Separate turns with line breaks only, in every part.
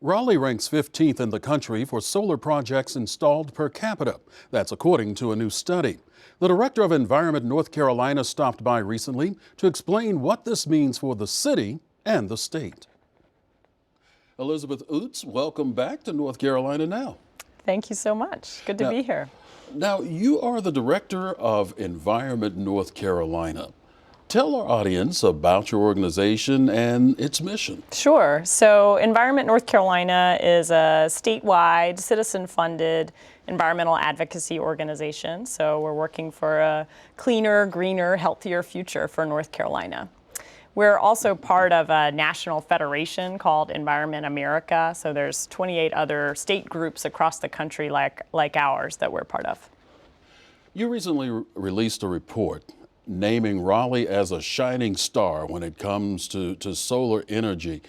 Raleigh ranks 15th in the country for solar projects installed per capita. That's according to a new study. The director of Environment North Carolina stopped by recently to explain what this means for the city and the state. Elizabeth Oots, welcome back to North Carolina Now.
Thank you so much. Good to be here.
Now, you are the director of Environment North Carolina. Tell our audience about your organization and its mission.
Sure. So Environment North Carolina is a statewide, citizen-funded environmental advocacy organization. So we're working for a cleaner, greener, healthier future for North Carolina. We're also part of a national federation called Environment America. So there's 28 other state groups across the country like ours that we're part of.
You recently released a report naming Raleigh as a shining star when it comes to solar energy.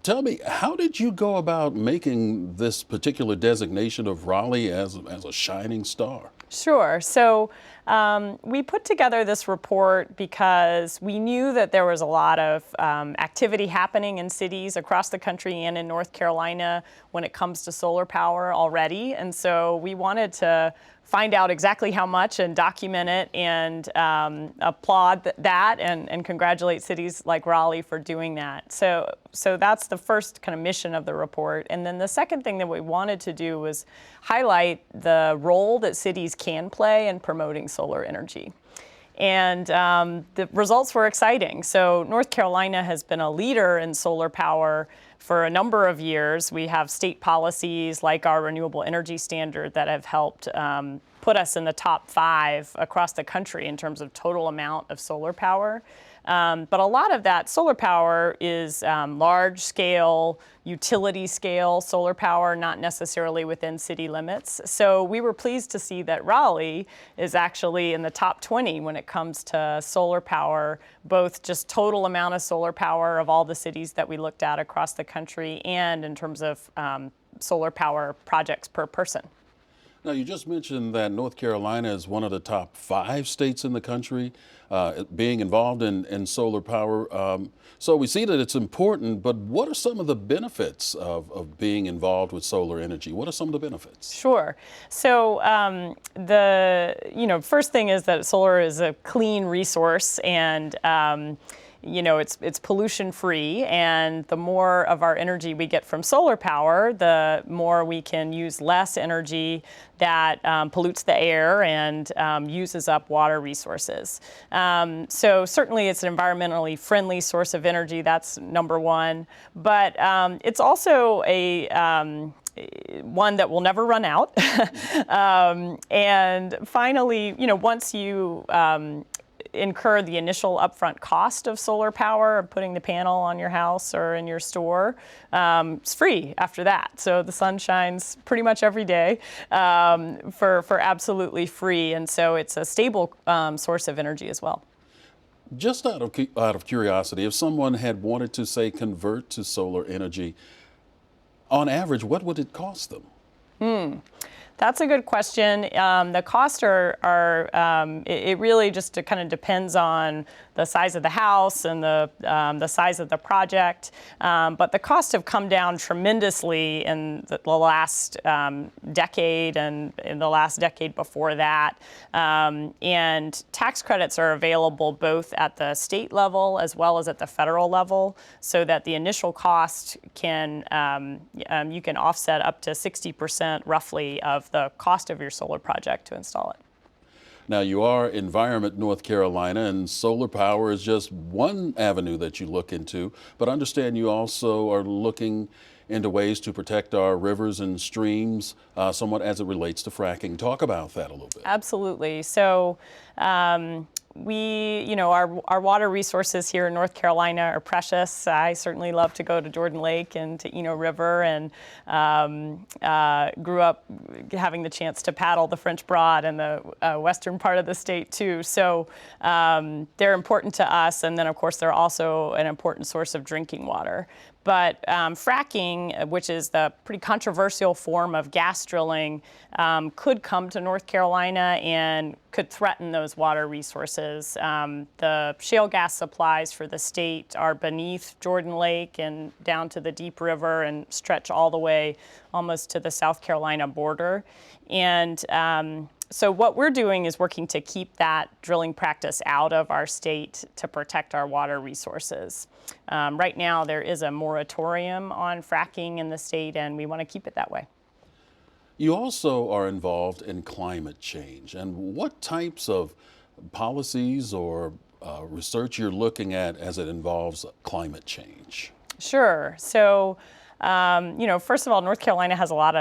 Tell me, how did you go about making this particular designation of Raleigh as a shining star?
Sure. So we put together this report because we knew that there was a lot of activity happening in cities across the country and in North Carolina when it comes to solar power already. And so we wanted to find out exactly how much and document it and applaud that and congratulate cities like Raleigh for doing that. So that's the first kind of mission of the report. And then the second thing that we wanted to do was highlight the role that cities can play in promoting solar energy. And the results were exciting. So North Carolina has been a leader in solar power for a number of years. We have state policies like our renewable energy standard that have helped put us in the top 5 across the country in terms of total amount of solar power. But a lot of that solar power is large scale, utility scale solar power, not necessarily within city limits. So we were pleased to see that Raleigh is actually in the top 20 when it comes to solar power, both just total amount of solar power of all the cities that we looked at across the country and in terms of solar power projects per person.
Now, you just mentioned that North Carolina is one of the top 5 states in the country being involved in solar power. So we see that it's important, but what are some of the benefits of being involved with solar energy? What are some of the benefits?
Sure. So the first thing is that solar is a clean resource and it's pollution free, and the more of our energy we get from solar power, the more we can use less energy that pollutes the air and uses up water resources. So certainly it's an environmentally friendly source of energy, that's number one. But it's also one that will never run out. And finally, once you incur the initial upfront cost of solar power, of putting the panel on your house or in your store, it's free after that. So the sun shines pretty much every day for absolutely free. And so it's a stable source of energy as well.
Just out of curiosity, if someone had wanted to, say, convert to solar energy, on average, what would it cost them?
That's a good question. The costs it really just kind of depends on the size of the house and the size of the project. But the costs have come down tremendously in the last decade and in the last decade before that. And tax credits are available both at the state level as well as at the federal level, so that the initial cost you can offset up to 60% roughly of the cost of your solar project to install it.
Now, you are Environment North Carolina, and solar power is just one avenue that you look into, but understand you also are looking into ways to protect our rivers and streams somewhat as it relates to fracking. Talk about that a little bit.
Absolutely. So our water resources here in North Carolina are precious. I certainly love to go to Jordan Lake and to Eno River, and grew up having the chance to paddle the French Broad in the western part of the state too. So they're important to us, and then of course they're also an important source of drinking water. But fracking, which is the pretty controversial form of gas drilling, could come to North Carolina and could threaten those water resources. The shale gas supplies for the state are beneath Jordan Lake and down to the Deep River and stretch all the way almost to the South Carolina border. And so what we're doing is working to keep that drilling practice out of our state to protect our water resources. Right now, there is a moratorium on fracking in the state, and we want to keep it that way.
You also are involved in climate change. And what types of policies or research you're looking at as it involves climate change?
Sure. So, first of all, North Carolina has a lot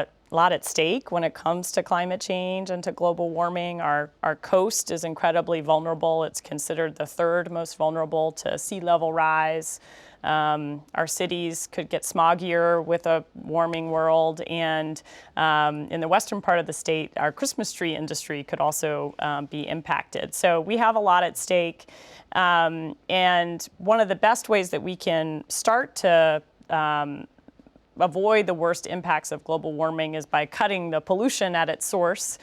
at stake when it comes to climate change and to global warming. Our coast is incredibly vulnerable. It's considered the third most vulnerable to sea level rise. Our cities could get smoggier with a warming world, and in the western part of the state, our Christmas tree industry could also be impacted. So we have a lot at stake, and one of the best ways that we can start to avoid the worst impacts of global warming is by cutting the pollution at its source.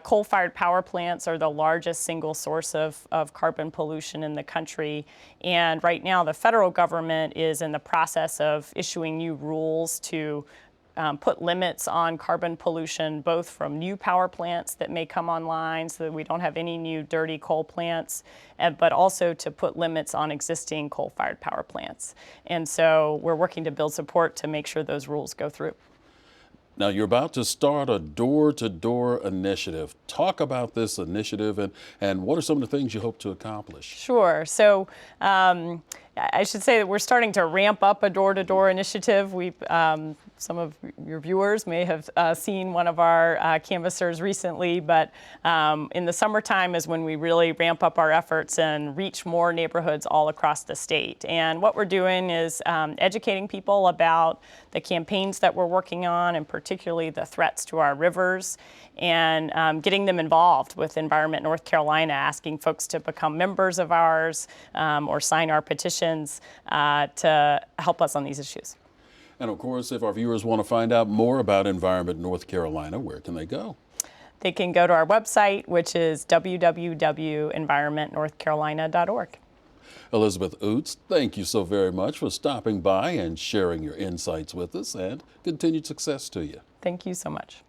Coal-fired power plants are the largest single source of carbon pollution in the country. And right now, the federal government is in the process of issuing new rules to put limits on carbon pollution, both from new power plants that may come online so that we don't have any new dirty coal plants, but also to put limits on existing coal-fired power plants. And so we're working to build support to make sure those rules go through.
Now, you're about to start a door-to-door initiative. Talk about this initiative and what are some of the things you hope to accomplish?
Sure. So I should say that we're starting to ramp up a door-to-door initiative. Some of your viewers may have seen one of our canvassers recently, but in the summertime is when we really ramp up our efforts and reach more neighborhoods all across the state. And what we're doing is educating people about the campaigns that we're working on, and particularly the threats to our rivers, and getting them involved with Environment North Carolina, asking folks to become members of ours or sign our petitions to help us on these issues.
And of course, if our viewers want to find out more about Environment North Carolina, where can they go?
They can go to our website, which is www.environmentnorthcarolina.org.
Elizabeth Oots, thank you so very much for stopping by and sharing your insights with us, and continued success to you.
Thank you so much.